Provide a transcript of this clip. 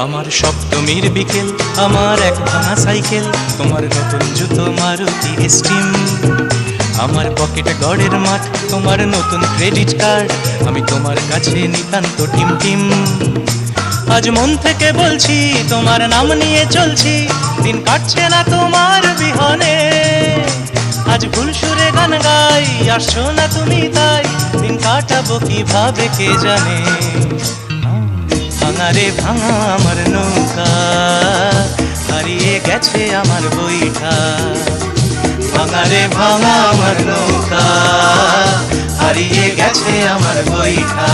আমার সপ্তমীর বিকেল, আমার এক ভাঙা সাইকেল, তোমার নতুন জুতো মারুতি স্টিম, আমার পকেটে গড়ের মাঠ, তোমার নতুন ক্রেডিট কার্ড, আমি তোমার কাছে নিতান্ত টিম টিম। আজ মন থেকে বলছি, তোমার নাম নিয়ে চলছি, দিন কাটছে না তোমার বিহনে। আজ ভুল সুরে গান গাই, আসছো না তুমি তাই, দিন কাটাবো কিভাবে কে জানে। ভাঙা রে ভাঙা আমার নৌকা, হারিয়ে গেছে আমার বইটা। ভাঙা রে ভাঙা আমার নৌকা, হারিয়ে গেছে আমার বইটা।